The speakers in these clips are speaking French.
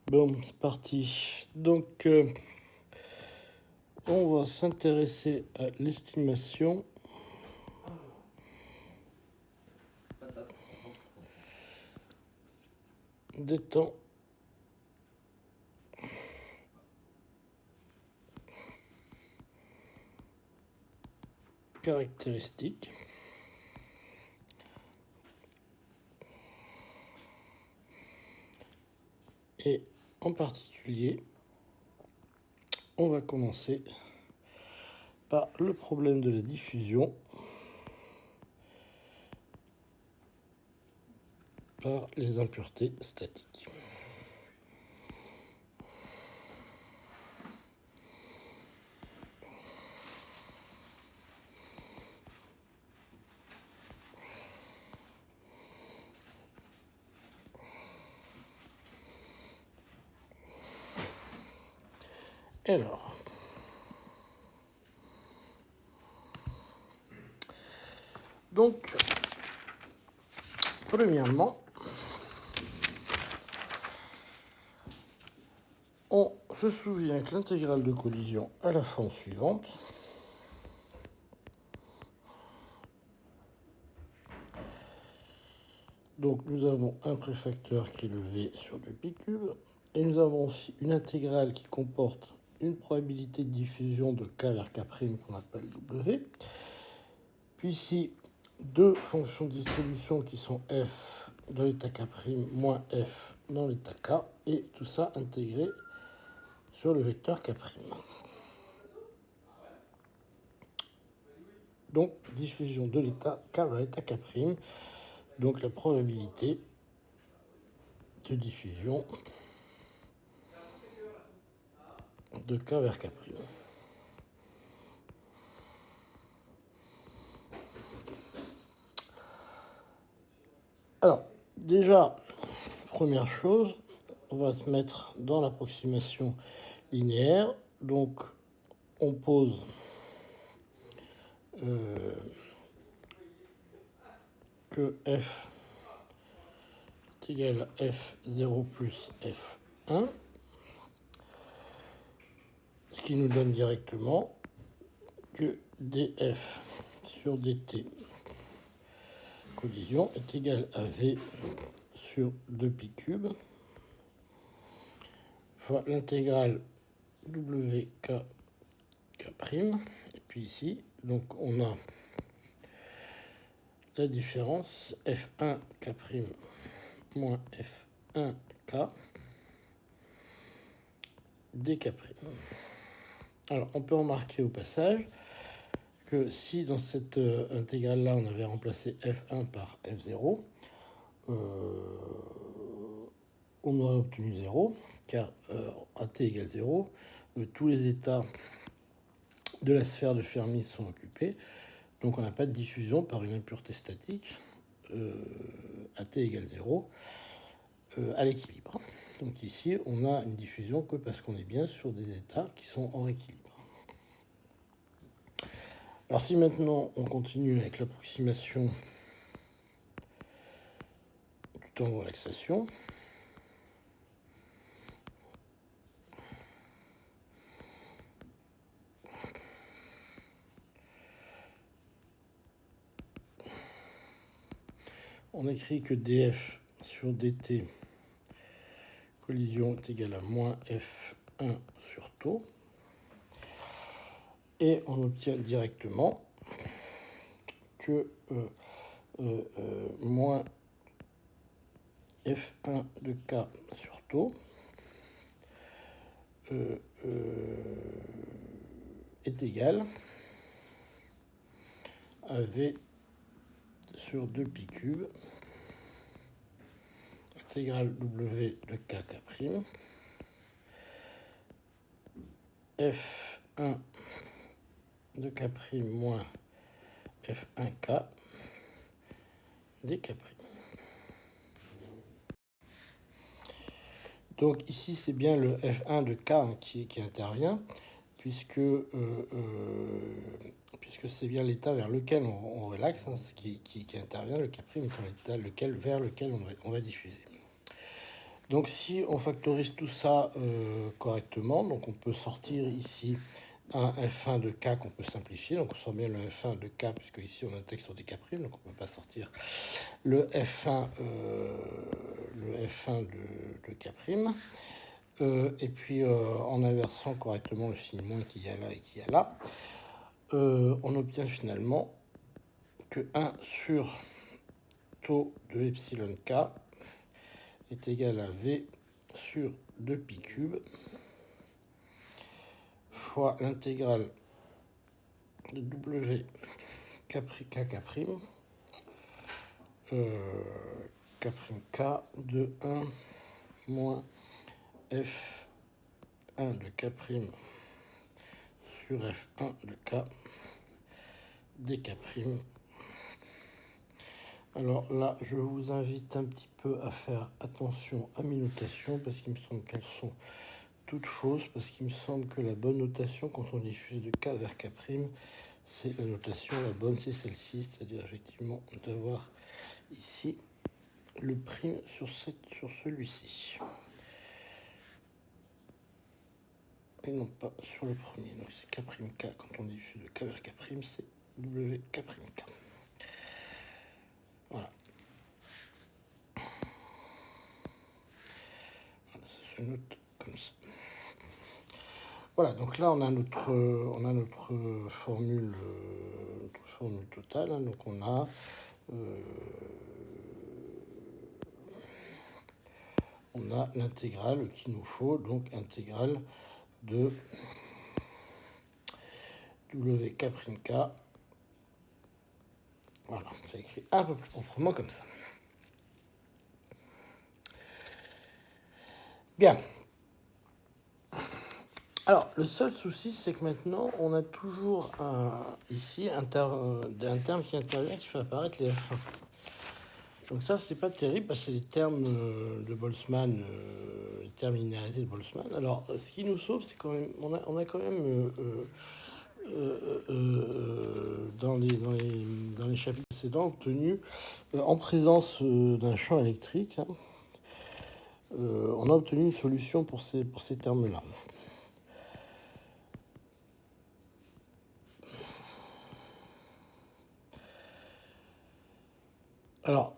Bon, c'est parti. Donc, on va s'intéresser à l'estimation des temps caractéristiques et en particulier, on va commencer par le problème de la diffusion par les impuretés statiques. Alors, donc, premièrement, on se souvient que l'intégrale de collision a la forme suivante. Donc, nous avons un préfacteur qui est le V sur le pi cube. Et nous avons aussi une intégrale qui comporte une probabilité de diffusion de k vers k' qu'on appelle W. Puis ici, deux fonctions de distribution qui sont f dans l'état k' moins f dans l'état k. Et tout ça intégré sur le vecteur k'. Donc, diffusion de l'état k vers l'état k'. Donc, la probabilité de diffusion de k vers k'. Alors, déjà, première chose, on va se mettre dans l'approximation linéaire. Donc, on pose que f est égal à f0 plus f1, ce qui nous donne directement que df sur dt collision est égal à v sur 2pi cube fois l'intégrale wk k'. Et puis ici, donc on a la différence f1 k' moins f1 k dk'. Alors, on peut remarquer au passage que si dans cette intégrale-là, on avait remplacé f1 par f0, on aurait obtenu 0, car à t égale 0, tous les états de la sphère de Fermi sont occupés, donc on n'a pas de diffusion par une impureté statique à t égale 0 à l'équilibre. Donc ici, on a une diffusion que parce qu'on est bien sur des états qui sont en équilibre. Alors si maintenant on continue avec l'approximation du temps de relaxation, on écrit que df sur dt collision est égal à moins f1 sur taux. Et on obtient directement que moins f1 de k sur taux est égal à v sur 2pi cube intégrale w de k k', f1 de k' moins f1k dk'. Donc ici, c'est bien le f1 de k qui intervient, puisque c'est bien l'état vers lequel on relaxe, ce qui intervient, le k' étant l'état vers lequel on va diffuser. Donc si on factorise tout ça correctement, donc on peut sortir ici un F1 de K qu'on peut simplifier. Donc on sort bien le F1 de K, puisque ici on intègre sur des K', donc on ne peut pas sortir le F1, de K'. Et puis en inversant correctement le signe moins qu'il y a là et qu'il y a là, on obtient finalement que 1 sur taux de epsilon K est égal à V sur 2pi cube fois l'intégrale de W K', K' de 1 moins F1 de K' sur F1 de K dK'. Alors là, je vous invite un petit peu à faire attention à mes notations, parce qu'il me semble qu'elles sont toutes fausses, parce qu'il me semble que la bonne notation quand on diffuse de K vers K', c'est la notation, la bonne, c'est celle-ci, c'est-à-dire effectivement d'avoir ici le prime sur celui-ci. Et non pas sur le premier. Donc c'est K', quand on diffuse de K vers K', c'est WK'. Voilà. Ça se note comme ça. Voilà, donc là on a notre formule, totale. Hein, donc on a l'intégrale qu'il nous faut, donc intégrale de WK'. Voilà, c'est écrit un peu plus proprement comme ça. Bien. Alors, le seul souci, c'est que maintenant, on a toujours ici un terme qui intervient, qui fait apparaître les F1. Donc ça, c'est pas terrible, parce que c'est les termes de Boltzmann, les termes linéarisés de Boltzmann. Alors, ce qui nous sauve, c'est quand même, on a quand même dans les chapitres précédents obtenu, en présence d'un champ électrique, hein, on a obtenu une solution pour ces termes-là. Alors,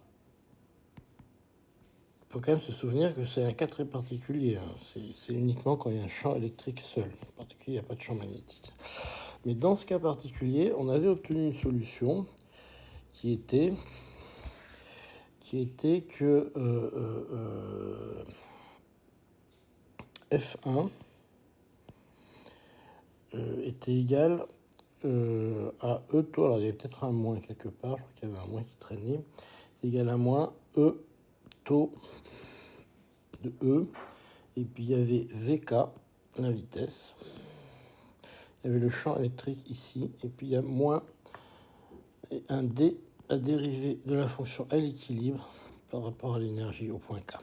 il faut quand même se souvenir que c'est un cas très particulier. Hein. C'est uniquement quand il y a un champ électrique seul. En particulier, il n'y a pas de champ magnétique. Mais dans ce cas particulier, on avait obtenu une solution qui était que F1 était égal à E taux. Alors, il y avait peut-être un moins quelque part. Je crois qu'il y avait un moins qui traînait. C'est égal à moins E taux de E. Et puis, il y avait VK, la vitesse. Il y avait le champ électrique ici. Et puis, il y a moins un D à dériver de la fonction L équilibre par rapport à l'énergie au point K.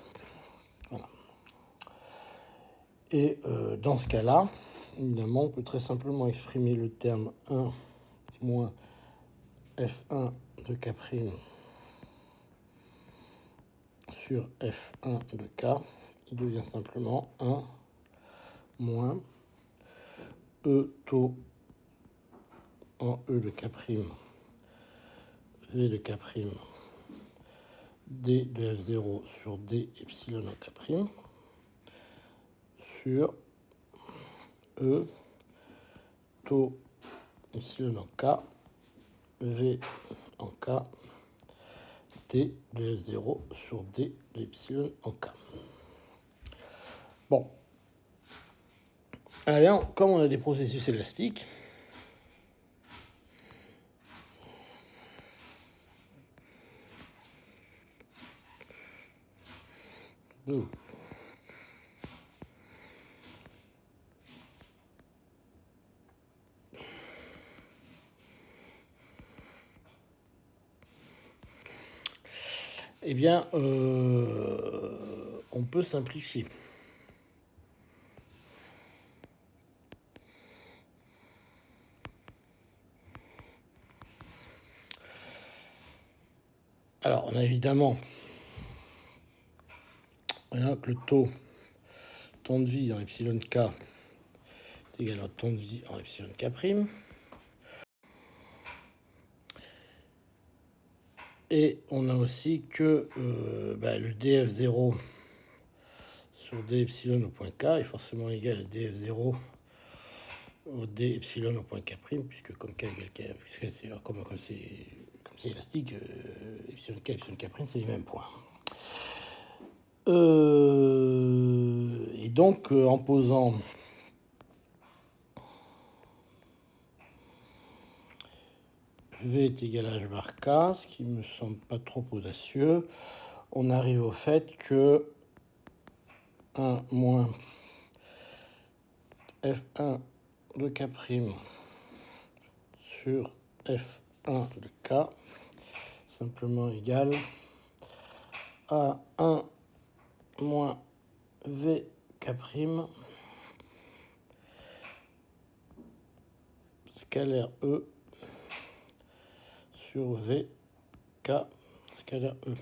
Voilà. Et dans ce cas-là, évidemment, on peut très simplement exprimer le terme 1 moins F1 de K' sur F1 de K. Il devient simplement 1 moins E taux en E de K', V de K', D de F0 sur D epsilon en K', sur E taux epsilon en K, V en K, D de F0 sur D de epsilon en K. Bon. Alors, comme on a des processus élastiques, eh bien, on peut simplifier. Alors, on a évidemment Voilà que le temps de vie en epsilon k est égal au temps de vie en epsilon k'. Et on a aussi que le df0 sur d epsilon au point k est forcément égal à df0 au d epsilon au point k', puisque comme k égale k, puisque c'est comme c'est élastique, epsilon k c'est les mêmes points. Et donc en posant V est égal à h bar k, ce qui me semble pas trop audacieux, on arrive au fait que 1 moins f1 de k' sur f1 de k simplement égal à 1 moins vk' scalaire E sur vk scalaire E.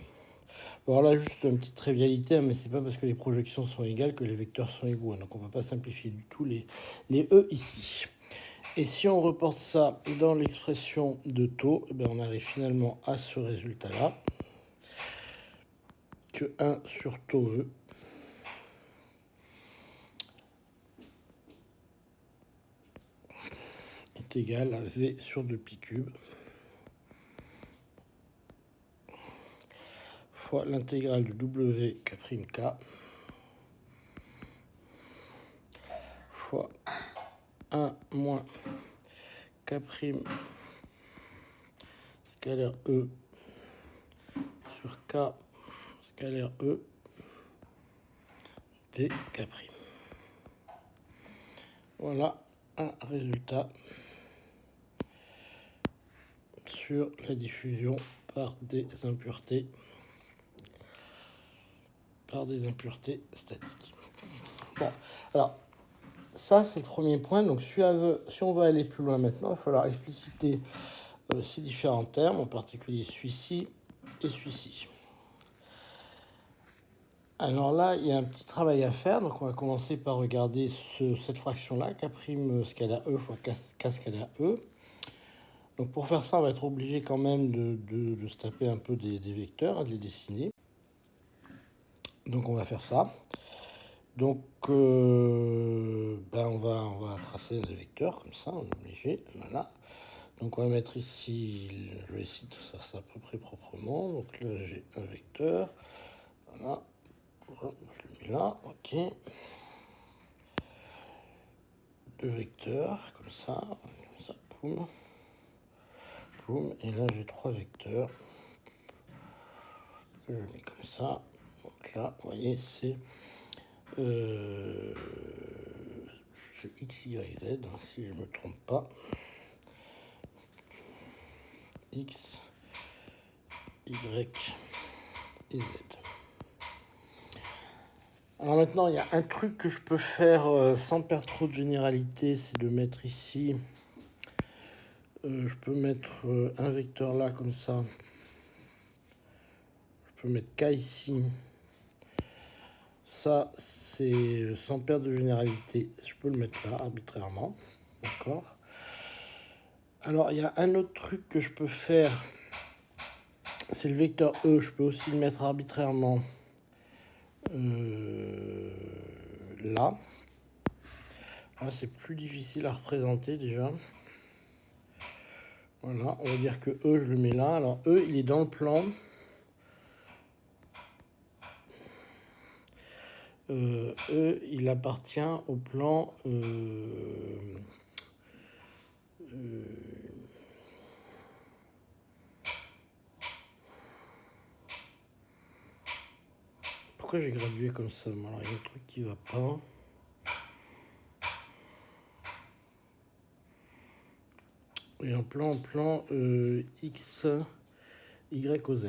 Bon, là, juste une petite trivialité, mais c'est pas parce que les projections sont égales que les vecteurs sont égaux. Donc, on ne va pas simplifier du tout les E ici. Et si on reporte ça dans l'expression de taux, eh bien, on arrive finalement à ce résultat-là, que 1 sur taux E est égal à V sur 2pi cube fois l'intégrale du wk' fois 1 moins k' scalaire E sur k scalaire E dk'. Voilà un résultat sur la diffusion par des impuretés statiques. Bon, alors ça c'est le premier point. Donc si on veut aller plus loin maintenant, il va falloir expliciter ces différents termes, en particulier celui-ci et celui-ci. Alors là, il y a un petit travail à faire. Donc on va commencer par regarder cette fraction-là, k' scalaire E fois k scalaire E. Donc pour faire ça, on va être obligé quand même de se taper un peu des vecteurs, de les dessiner. Donc on va faire ça. Donc on va tracer des vecteurs comme ça, en obligé. Voilà. Donc on va mettre ici, je vais essayer de faire ça à peu près proprement. Donc là j'ai un vecteur. Voilà. Je le mets là, ok. Deux vecteurs, comme ça, poum. Poum. Et là j'ai trois vecteurs. Que je mets comme ça. Donc là, vous voyez, c'est X, Y, Z, hein, si je ne me trompe pas. X, Y et Z. Alors maintenant, il y a un truc que je peux faire sans perdre trop de généralité, c'est de mettre ici, je peux mettre un vecteur là comme ça. Je peux mettre K ici. Ça, c'est sans perdre de généralité. Je peux le mettre là arbitrairement. D'accord. Alors, il y a un autre truc que je peux faire. C'est le vecteur E. Je peux aussi le mettre arbitrairement là. Là, c'est plus difficile à représenter déjà. Voilà, on va dire que E, je le mets là. Alors, E, il est dans le plan. E, il appartient au plan... Pourquoi j'ai gradué comme ça? Alors, il y a un truc qui va pas. Et en plan X, Y, O, Z.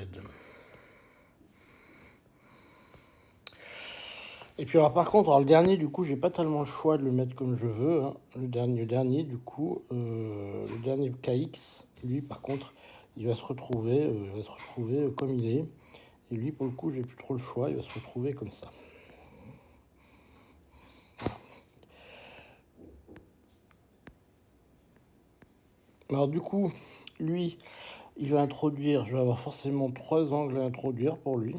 Et puis alors par contre, alors, le dernier, du coup, j'ai pas tellement le choix de le mettre comme je veux. Hein. Le dernier, du coup, le dernier KX, lui, par contre, il va se retrouver comme il est. Et lui, pour le coup, j'ai plus trop le choix, il va se retrouver comme ça. Alors du coup, lui, il va introduire, je vais avoir forcément 3 angles à introduire pour lui.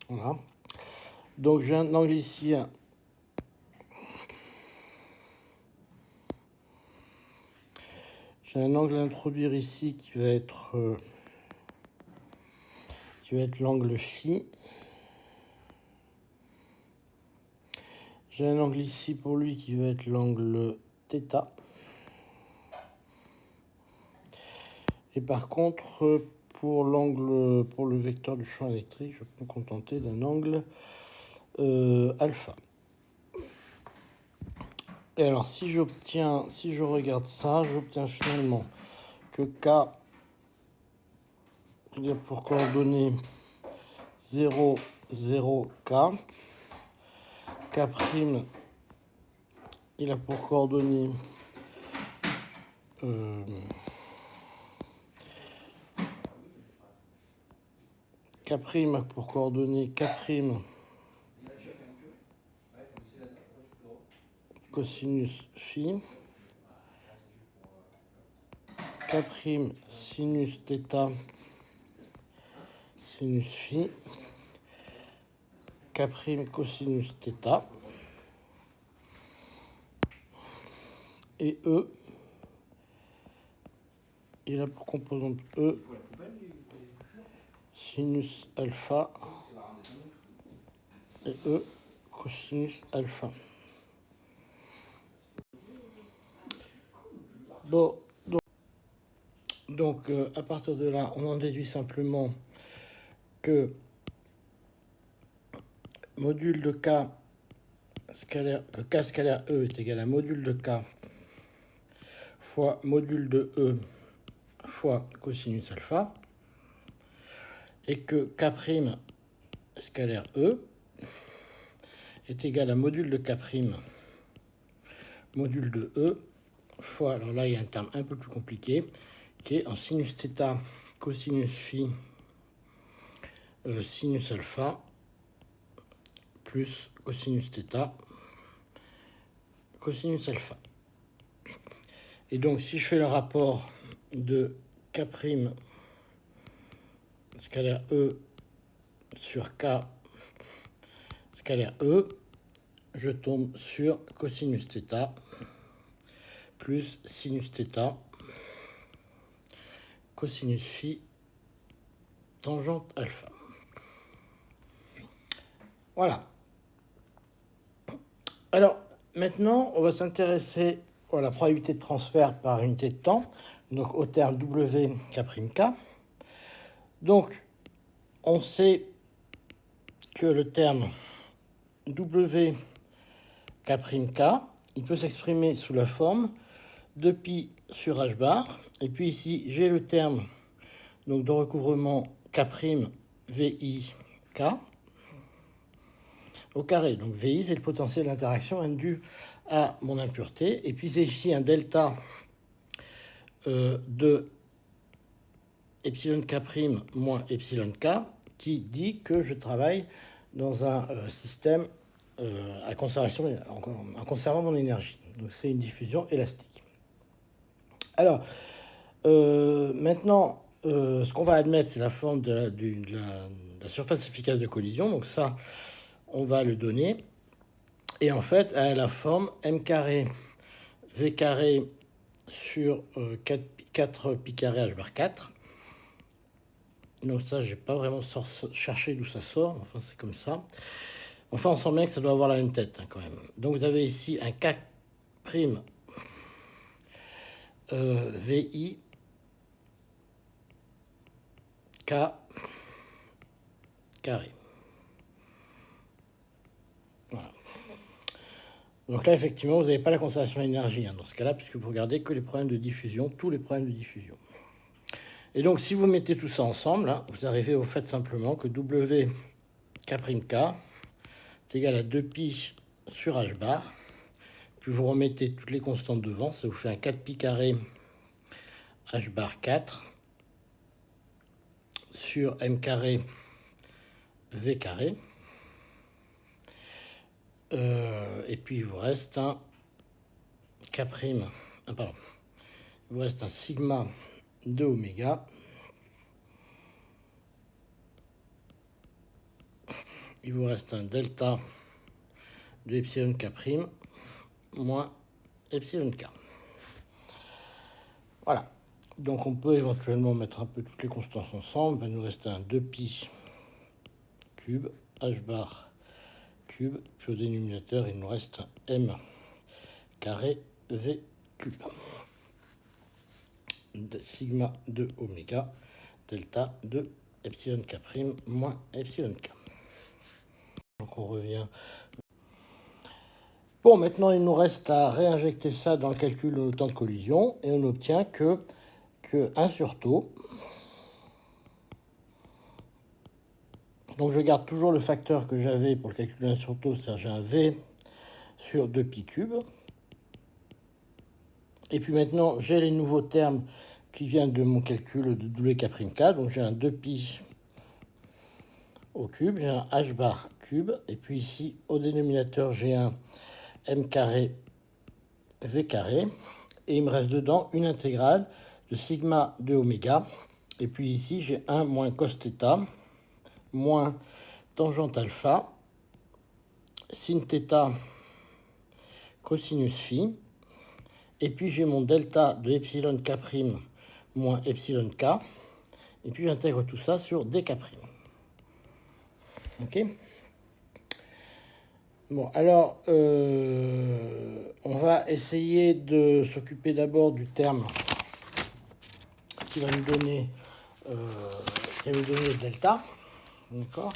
Voilà. Donc j'ai un angle ici. J'ai un angle à introduire ici qui va être l'angle phi. J'ai un angle ici pour lui qui va être l'angle θ. Et par contre, pour le vecteur du champ électrique, je peux me contenter d'un angle alpha. Et alors, si je regarde ça, j'obtiens finalement que K, il a pour coordonnées 0, 0, K. K', il a pour coordonnées K' a pour coordonnées K', cosinus phi, K', sinus θ, sinus phi, K', cosinus θ, et E, il a pour composante E, sinus alpha, et E, cosinus alpha. Bon, donc à partir de là, on en déduit simplement que module de K scalaire, que K scalaire E est égal à module de K fois module de E fois cosinus alpha, et que K' scalaire E est égal à module de K', module de E, fois, alors là il y a un terme un peu plus compliqué, qui est en sinus θ, cosinus phi, sinus alpha, plus cosinus θ, cosinus alpha. Et donc si je fais le rapport de K' scalaire E sur K scalaire E, je tombe sur cosinus θ plus sinus θ, cosinus phi, tangente alpha. Voilà. Alors, maintenant, on va s'intéresser à la probabilité de transfert par unité de temps, donc au terme WK'. Donc, on sait que le terme WK', il peut s'exprimer sous la forme de pi sur h bar. Et puis ici, j'ai le terme donc, de recouvrement K', VI, K, au carré. Donc VI, c'est le potentiel d'interaction indu à mon impureté. Et puis c'est ici un delta de epsilon K' moins epsilon K qui dit que je travaille dans un système en conservant mon énergie. Donc c'est une diffusion élastique. Alors, maintenant, ce qu'on va admettre, c'est la forme de la surface efficace de collision. Donc ça, on va le donner. Et en fait, elle a la forme m carré v carré sur 4 pi carré h bar 4. Donc ça, j'ai pas vraiment cherché d'où ça sort. Enfin, c'est comme ça. Enfin, on sent bien que ça doit avoir la même tête, hein, quand même. Donc vous avez ici un K' VI K carré. Voilà. Donc là, effectivement, vous n'avez pas la conservation d'énergie, hein, dans ce cas-là, puisque vous regardez que les problèmes de diffusion, tous les problèmes de diffusion. Et donc, si vous mettez tout ça ensemble, hein, vous arrivez au fait simplement que WK' est égal à 2pi sur h bar. Puis vous remettez toutes les constantes devant, ça vous fait un 4 pi carré h bar 4 sur m carré v carré. Et puis il vous reste un K', pardon, il vous reste un sigma de oméga. Il vous reste un delta de epsilon K' moins epsilon K. Voilà. Donc on peut éventuellement mettre un peu toutes les constances ensemble. Il va nous rester un 2pi cube, h bar cube, puis au dénominateur, il nous reste un m carré v cube. De sigma de oméga, delta de epsilon K' moins epsilon K. Donc on revient. Bon, maintenant il nous reste à réinjecter ça dans le calcul de nos temps de collision et on obtient que 1 sur tau. Donc je garde toujours le facteur que j'avais pour le calcul de 1 sur tau, c'est-à-dire j'ai un V sur 2pi cube. Et puis maintenant j'ai les nouveaux termes qui viennent de mon calcul de WK', donc j'ai un 2pi au cube, j'ai un h bar cube, et puis ici au dénominateur j'ai un m carré v carré, et il me reste dedans une intégrale de sigma de oméga, et puis ici j'ai 1 moins cos θ moins tangente alpha, sin θ cosinus phi, et puis j'ai mon delta de epsilon K' moins epsilon K, et puis j'intègre tout ça sur dK'. Ok. Bon, alors, on va essayer de s'occuper d'abord du terme qui va nous donner, delta. D'accord.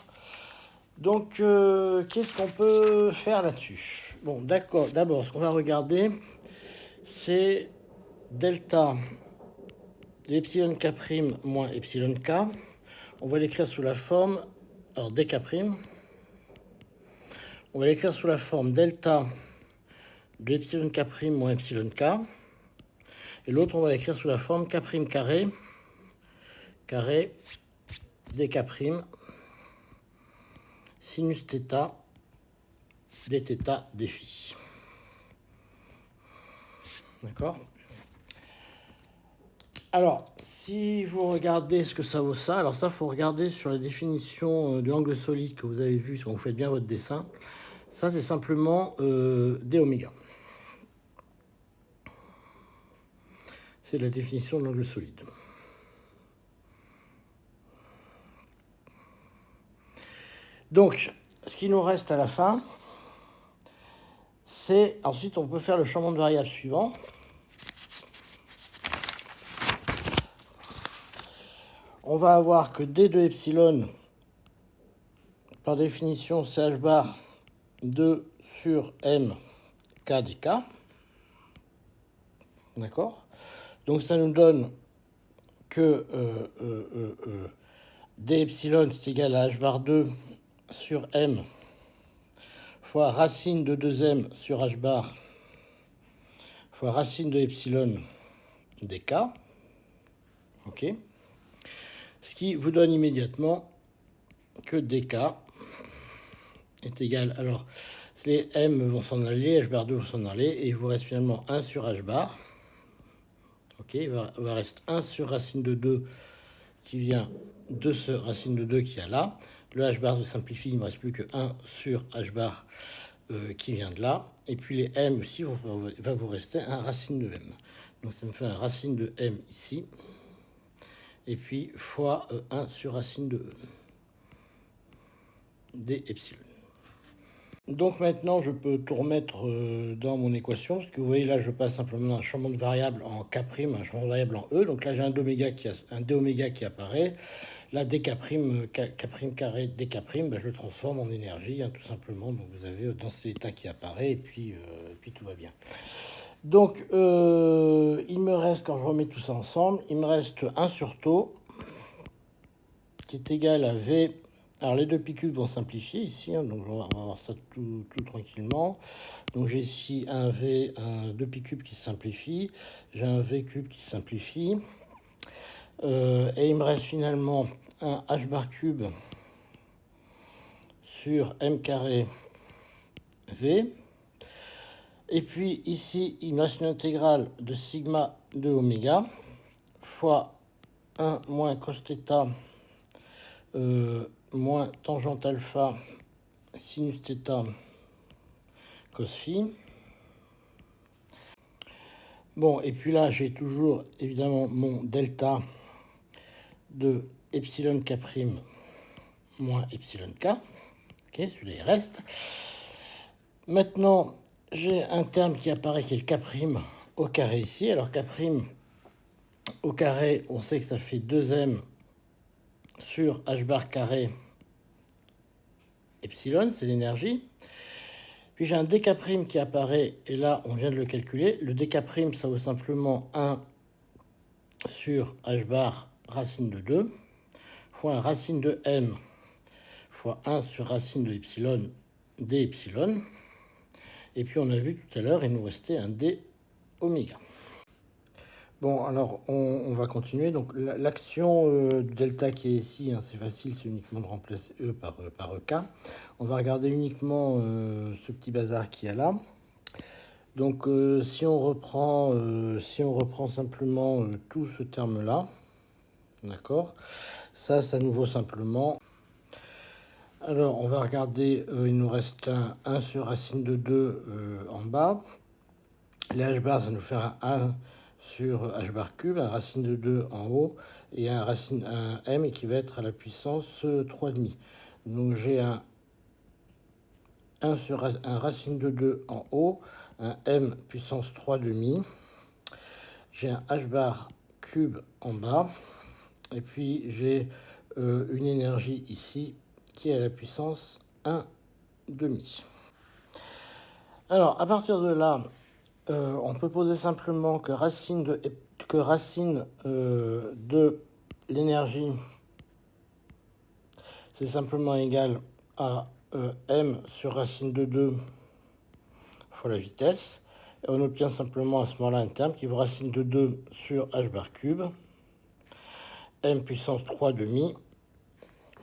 Donc, qu'est-ce qu'on peut faire là-dessus? Bon, d'accord. D'abord, ce qu'on va regarder, c'est delta d'epsilon K' moins epsilon K. On va l'écrire sous la forme, alors dK'. On va l'écrire sous la forme delta de epsilon K' moins epsilon K. Et l'autre, on va l'écrire sous la forme K' carré dK' sinus θ dθ dφ. D'accord? Alors, si vous regardez ce que ça vaut ça, alors ça, il faut regarder sur la définition de l'angle solide que vous avez vu quand vous faites bien votre dessin. Ça, c'est simplement d ω. C'est la définition de l'angle solide. Donc, ce qui nous reste à la fin, c'est... Ensuite, on peut faire le changement de variable suivant. On va avoir que d de epsilon, par définition, c'est h bar 2 sur m k dk. D'accord? Donc ça nous donne que d epsilon c'est égal à h bar 2 sur m fois racine de 2m sur h bar fois racine de epsilon dk. Ok? Ce qui vous donne immédiatement que dk est égal... Alors, les m vont s'en aller, h bar 2 vont s'en aller, et il vous reste finalement 1 sur h bar. Ok, il va rester 1 sur racine de 2 qui vient de ce racine de 2 qu'il y a là. Le h bar se simplifie, il ne me reste plus que 1 sur h bar qui vient de là. Et puis les m aussi, va vous rester un racine de m. Donc ça me fait un racine de m ici. Et puis fois 1 sur racine de e. D epsilon. Donc maintenant, je peux tout remettre dans mon équation, parce que vous voyez là, je passe simplement un changement de variable en K', un changement de variable en E. Donc là, j'ai un d qui apparaît. Là, dK', K' carré dK', je le transforme en énergie, tout simplement. Donc vous avez densité d'état qui apparaît, et puis tout va bien. Donc, il me reste, quand je remets tout ça ensemble, il me reste 1 sur tau, qui est égal à V... Alors, les 2pi cubes vont simplifier ici, donc on va voir ça tout tranquillement. Donc, j'ai ici un V, un 2pi cube qui se simplifie. J'ai un V cube qui se simplifie. Et il me reste finalement un H bar cube sur M carré V. Et puis ici, il me reste une intégrale de sigma de oméga fois 1 moins cos θ moins tangente alpha sinus θ cos phi. Bon, et puis là, j'ai toujours évidemment mon delta de epsilon k' moins epsilon k. Ok, celui-là il reste. Maintenant, j'ai un terme qui apparaît qui est le k' au carré ici. Alors k' au carré, on sait que ça fait 2m sur h bar carré epsilon, c'est l'énergie. Puis j'ai un dk' qui apparaît, et là, on vient de le calculer. Le dk', ça vaut simplement 1 sur h bar racine de 2, fois un racine de m, fois 1 sur racine de epsilon, d epsilon. Et puis on a vu tout à l'heure, il nous restait un d oméga. Bon, alors on va continuer. Donc l'action du delta qui est ici, hein, c'est facile, c'est uniquement de remplacer E par EK. On va regarder uniquement ce petit bazar qu'il y a là. Donc si on reprend simplement tout ce terme-là, d'accord, ça nous vaut simplement... Alors on va regarder, il nous reste un 1 sur racine de 2 en bas. Les h bar, ça nous fait un 1 sur h bar cube, un racine de 2 en haut, et un m qui va être à la puissance 3,5. Donc j'ai un racine de 2 en haut, un m puissance 3,5. J'ai un h bar cube en bas, et puis j'ai une énergie ici qui est à la puissance 1,5. Alors, à partir de là, on peut poser simplement que racine de l'énergie, c'est simplement égal à m sur racine de 2 fois la vitesse. Et on obtient simplement à ce moment-là un terme qui vaut racine de 2 sur h bar cube, m puissance 3,5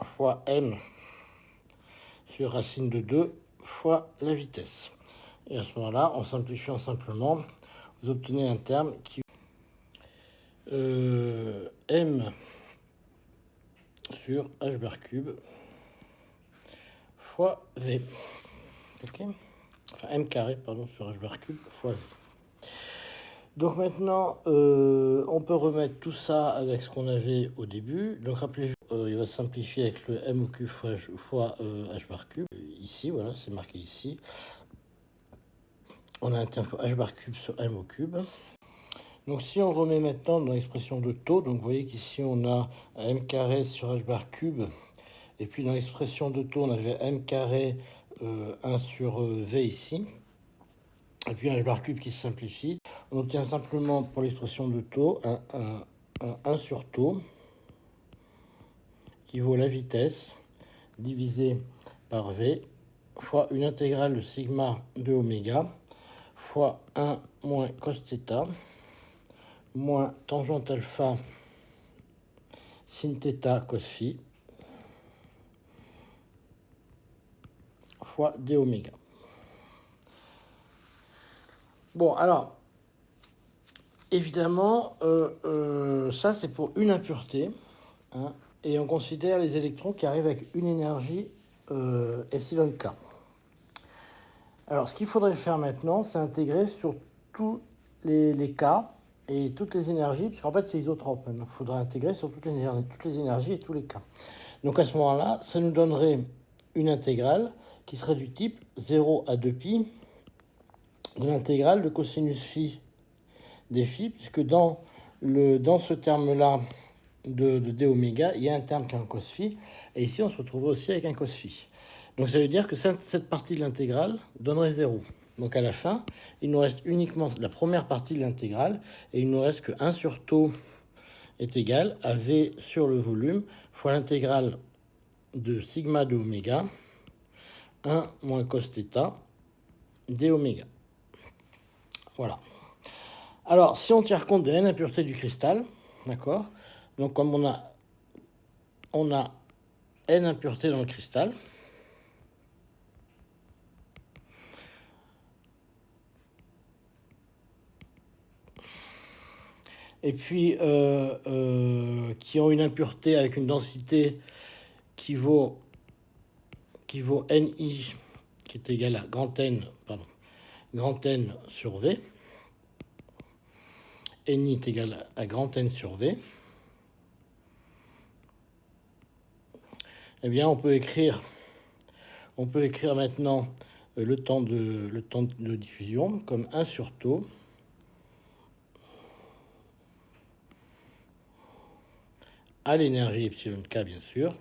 fois m sur racine de 2 fois la vitesse. Et à ce moment-là, en simplifiant simplement, vous obtenez un terme qui m sur h bar cube fois v. Ok, enfin m carré, pardon, sur h bar cube fois v. Donc maintenant, on peut remettre tout ça avec ce qu'on avait au début. Donc rappelez-vous, il va simplifier avec le m au cube fois h bar cube. Ici, voilà, c'est marqué ici. On a un terme h bar cube sur m au cube. Donc si on remet maintenant dans l'expression de taux, donc vous voyez qu'ici on a un m carré sur h bar cube. Et puis dans l'expression de taux, on avait m carré 1 sur v ici. Et puis un h bar cube qui se simplifie. On obtient simplement pour l'expression de taux un 1 sur taux qui vaut la vitesse divisé par v fois une intégrale de sigma de oméga fois 1 moins cos θ moins tangente alpha sin θ cos phi fois d oméga. Bon, alors, évidemment, ça c'est pour une impureté, hein, et on considère les électrons qui arrivent avec une énergie epsilon k. Alors, ce qu'il faudrait faire maintenant, c'est intégrer sur tous les cas et toutes les énergies, puisqu'en fait, c'est isotrope. Donc, il faudra intégrer sur toutes les énergies et tous les cas. Donc, à ce moment-là, ça nous donnerait une intégrale qui serait du type 0 à 2pi de l'intégrale de cosinus phi des phi, puisque dans ce terme-là de d oméga, il y a un terme qui est un cos phi, et ici, on se retrouve aussi avec un cos phi. Donc ça veut dire que cette partie de l'intégrale donnerait 0. Donc à la fin, il nous reste uniquement la première partie de l'intégrale, et il nous reste que 1 sur taux est égal à V sur le volume fois l'intégrale de sigma de oméga, 1 moins cos θ d oméga. Voilà. Alors, si on tient compte de n impureté du cristal, d'accord, donc comme on a n impuretés dans le cristal, et puis qui ont une impureté avec une densité qui vaut Ni, qui est égal à grand N sur V. Ni est égal à grand N sur V. Eh bien, on peut écrire maintenant le temps de diffusion comme 1 sur tau à l'énergie epsilon k, bien sûr,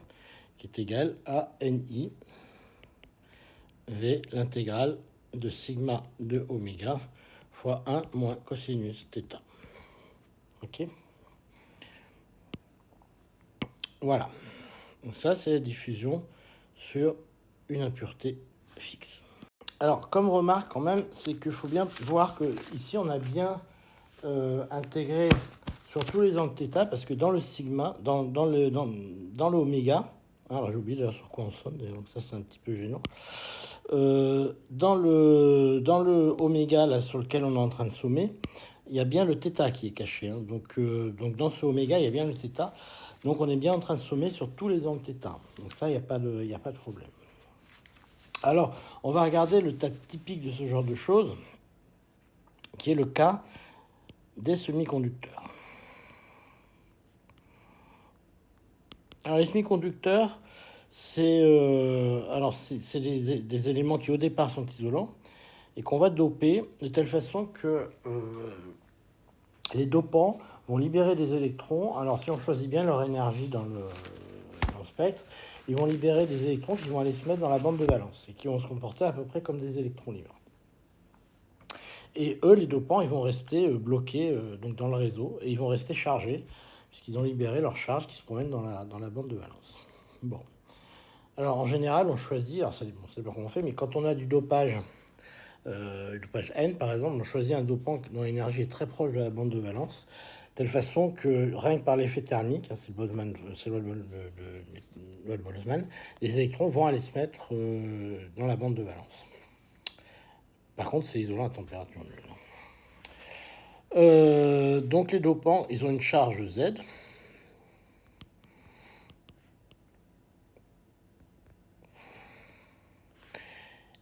qui est égal à Ni V, l'intégrale de sigma de oméga fois 1 moins cosinus θ. Ok. Voilà. Donc ça, c'est la diffusion sur une impureté fixe. Alors, comme remarque quand même, c'est qu'il faut bien voir que ici on a bien intégré sur tous les angles θ, parce que dans le sigma, dans le oméga, alors j'ai oublié d'ailleurs sur quoi on sonne, donc ça c'est un petit peu gênant. Dans le oméga là, sur lequel on est en train de sommer, il y a bien le θ qui est caché. Hein. Donc dans ce oméga, il y a bien le θ. Donc on est bien en train de sommer sur tous les angles θ. Donc ça, il n'y a pas de problème. Alors, on va regarder le cas typique de ce genre de choses, qui est le cas des semi-conducteurs. Alors, les semi-conducteurs, c'est des éléments qui, au départ, sont isolants et qu'on va doper de telle façon que les dopants vont libérer des électrons. Alors, si on choisit bien leur énergie dans le spectre, ils vont libérer des électrons qui vont aller se mettre dans la bande de valence et qui vont se comporter à peu près comme des électrons libres. Et eux, les dopants, ils vont rester bloqués donc dans le réseau et ils vont rester chargés puisqu'ils ont libéré leur charge qui se promène dans la bande de valence. Bon. Alors, en général, on choisit, alors c'est pas comment on fait, mais quand on a du dopage N, par exemple, on choisit un dopant dont l'énergie est très proche de la bande de valence, de telle façon que, rien que par l'effet thermique, hein, c'est le Boltzmann, les électrons vont aller se mettre dans la bande de valence. Par contre, c'est isolant à température nulle. Donc les dopants, ils ont une charge Z.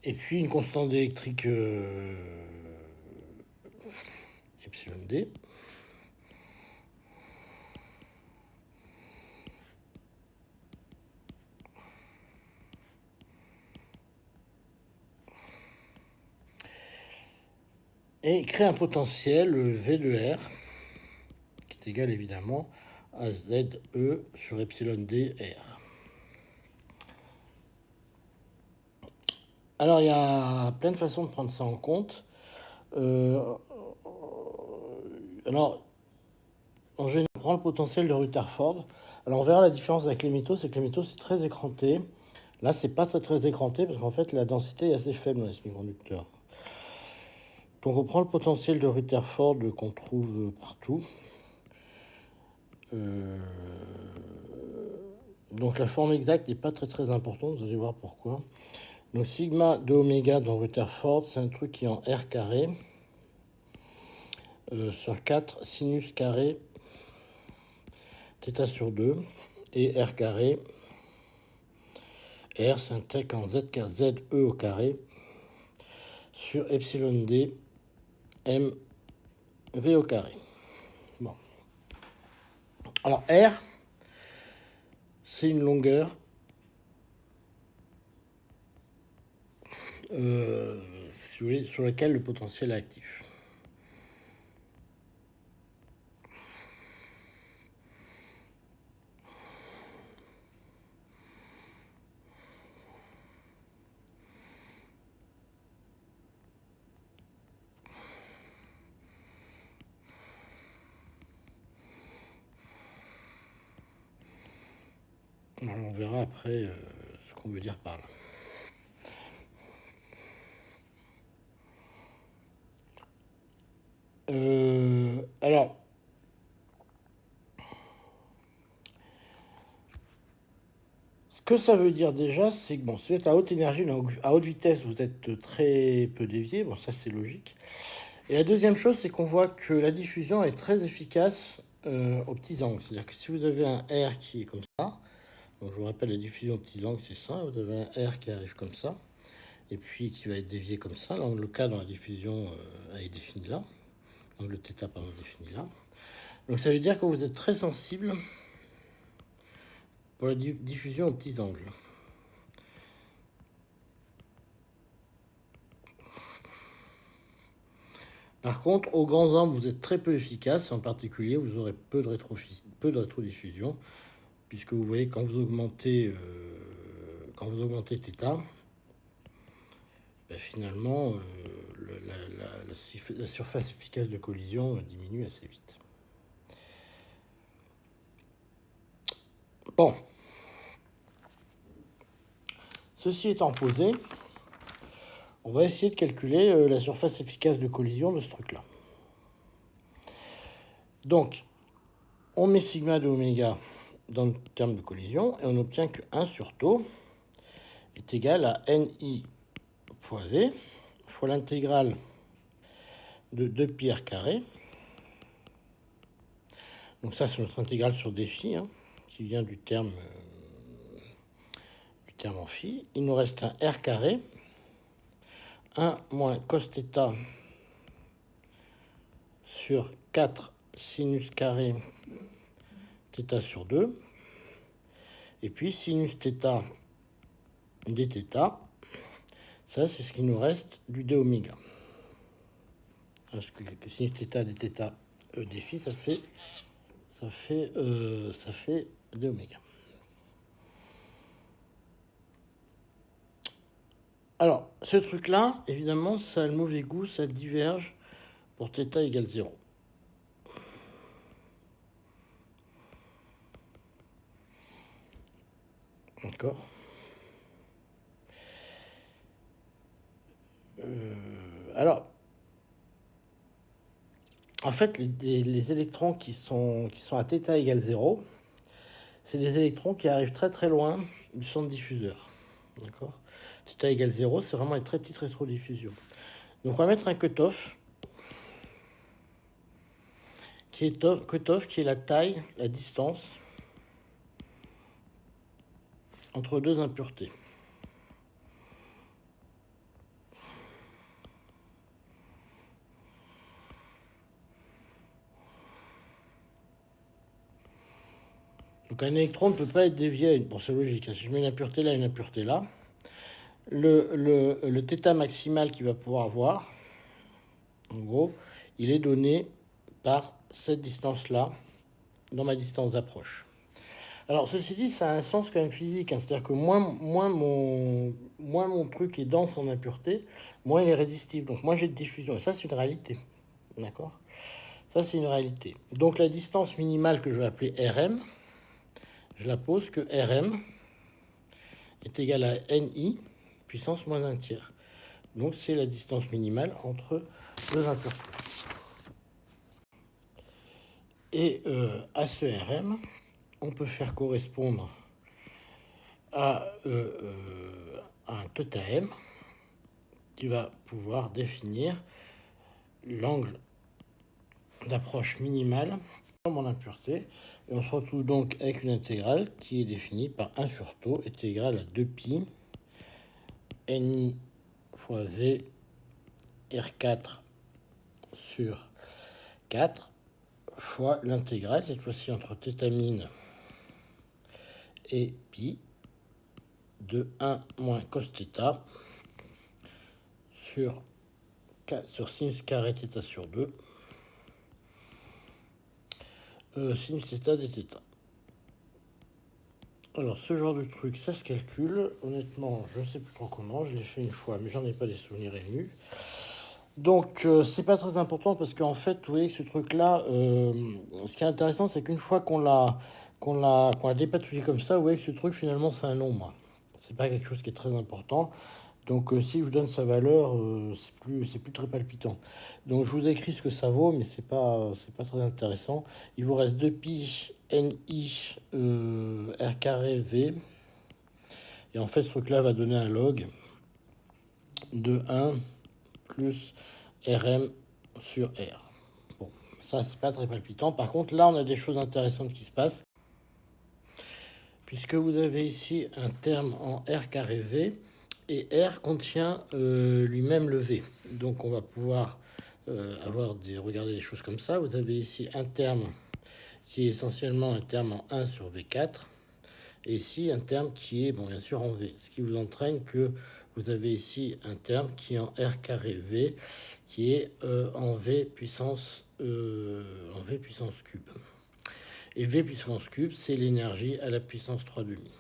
Et puis une constante électrique epsilon D. Et crée un potentiel V de R, qui est égal évidemment à ZE sur epsilon D R. Alors il y a plein de façons de prendre ça en compte. Alors, en général, on prend le potentiel de Rutherford. Alors on verra la différence avec les métaux, c'est que les métaux c'est très écranté. Là c'est pas très écranté parce qu'en fait la densité est assez faible dans les semi-conducteurs. Donc on prend le potentiel de Rutherford qu'on trouve partout. Donc la forme exacte n'est pas très importante, vous allez voir pourquoi. Donc sigma de oméga dans Rutherford, c'est un truc qui est en R carré sur 4 sinus carré θ sur 2 et R carré. R c'est un tech en ZE au carré sur epsilon D M V au carré. Bon. Alors R, c'est une longueur sur laquelle le potentiel est actif. On verra après ce qu'on veut dire par là. Alors, ce que ça veut dire déjà, c'est que bon, si vous êtes à haute énergie, à haute vitesse, vous êtes très peu dévié. Bon, ça c'est logique. Et la deuxième chose, c'est qu'on voit que la diffusion est très efficace aux petits angles. C'est-à-dire que si vous avez un R qui est comme ça, donc je vous rappelle, la diffusion aux petits angles, c'est ça. Vous avez un R qui arrive comme ça, et puis qui va être dévié comme ça. L'angle K dans la diffusion est défini là. L'angle θ, pardon, est défini là. Donc ça veut dire que vous êtes très sensible pour la diffusion aux petits angles. Par contre, aux grands angles, vous êtes très peu efficace. En particulier, vous aurez peu de rétrodiffusion, puisque vous voyez quand vous augmentez θ, ben finalement, la surface efficace de collision diminue assez vite. Bon. Ceci étant posé, on va essayer de calculer la surface efficace de collision de ce truc-là. Donc, on met sigma de oméga dans le terme de collision et on obtient que 1 sur tau est égal à ni fois v fois l'intégrale de 2πr carré. Donc ça, c'est notre intégrale sur défi, qui vient du terme en phi. Il nous reste un r carré, 1 moins cos θ sur 4 sinus carré θ sur 2. Et puis sinus θ dθ, ça c'est ce qui nous reste du d oméga. Parce que sinus θ dθ d phi, ça fait d oméga. Alors, ce truc-là, évidemment, ça a le mauvais goût, ça diverge pour θ égale 0. D'accord. Alors, en fait, les électrons qui sont à θ égale 0, c'est des électrons qui arrivent très très loin du centre diffuseur. D'accord. θ égale 0, c'est vraiment une très petite rétrodiffusion. Donc on va mettre un cutoff qui est la taille, la distance entre deux impuretés. Donc un électron ne peut pas être dévié à une... Bon, c'est logique, si je mets une impureté là, une impureté là, le θ maximal qu'il va pouvoir avoir, en gros, il est donné par cette distance-là, dans ma distance d'approche. Alors, ceci dit, ça a un sens quand même physique, c'est-à-dire que moins mon truc est dense en impureté, moins il est résistif. Donc, moins j'ai de diffusion. Et ça, c'est une réalité. D'accord ? Ça, c'est une réalité. Donc, la distance minimale que je vais appeler Rm, je la pose que Rm est égale à Ni puissance moins 1 tiers. Donc, c'est la distance minimale entre deux impuretés. Et à ce Rm, on peut faire correspondre à un θm qui va pouvoir définir l'angle d'approche minimale dans mon impureté. Et on se retrouve donc avec une intégrale qui est définie par 1 sur tau est égale à 2pi ni fois v r4 sur 4 fois l'intégrale, cette fois-ci entre θ min et pi, de 1 moins cos θ sur sinus carré θ sur 2, sinus θ dθ. Alors, ce genre de truc, ça se calcule. Honnêtement, je ne sais plus trop comment. Je l'ai fait une fois, mais j'en ai pas des souvenirs émus. Donc, c'est pas très important parce qu'en fait, vous voyez que ce truc-là, ce qui est intéressant, c'est qu'une fois qu'on l'a dépatouillé comme ça, vous voyez que ce truc, finalement, c'est un nombre. C'est pas quelque chose qui est très important. Donc, si je vous donne sa valeur, c'est plus très palpitant. Donc, je vous ai écrit ce que ça vaut, mais c'est pas très intéressant. Il vous reste 2pi ni r carré v. Et en fait, ce truc-là va donner un log de 1 plus Rm sur R. Bon, ça, c'est pas très palpitant. Par contre, là, on a des choses intéressantes qui se passent, puisque vous avez ici un terme en R carré V, et R contient lui-même le V. Donc, on va pouvoir regarder des choses comme ça. Vous avez ici un terme qui est essentiellement un terme en 1 sur V4, et ici un terme qui est, bon, bien sûr, en V. Ce qui vous entraîne que vous avez ici un terme qui est en R carré V, qui est en V puissance cube. Et V puissance cube, c'est l'énergie à la puissance 3 demi.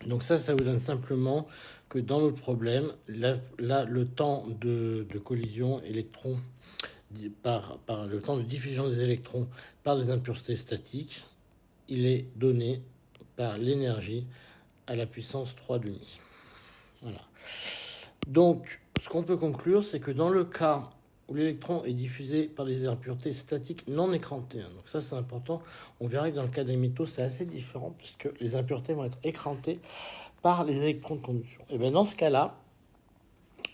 Donc ça vous donne simplement que dans notre problème, là le temps de collision électron par le temps de diffusion des électrons par des impuretés statiques, il est donné par l'énergie à la puissance 3 demi. Voilà. Donc, ce qu'on peut conclure, c'est que dans le cas où l'électron est diffusé par des impuretés statiques non écrantées, donc ça c'est important, on verra que dans le cas des métaux, c'est assez différent, puisque les impuretés vont être écrantées par les électrons de conduction. Et bien dans ce cas-là,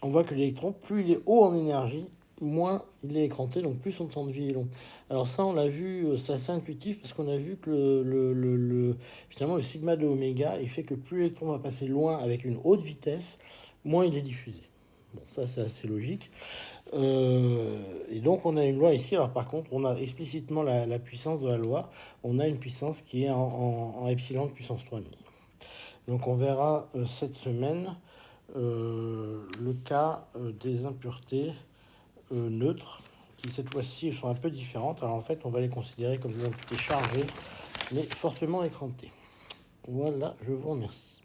on voit que l'électron, plus il est haut en énergie, moins il est écranté, donc plus son temps de vie est long. Alors ça, on l'a vu, c'est assez intuitif, parce qu'on a vu que finalement, le sigma de oméga, il fait que plus l'électron va passer loin avec une haute vitesse, moins il est diffusé. Bon, ça, c'est assez logique. Et donc, on a une loi ici. Alors, par contre, on a explicitement la puissance de la loi. On a une puissance qui est en epsilon de puissance 3,5. Donc, on verra cette semaine le cas des impuretés neutres, qui cette fois-ci sont un peu différentes. Alors, en fait, on va les considérer comme des impuretés chargées, mais fortement écrantées. Voilà, je vous remercie.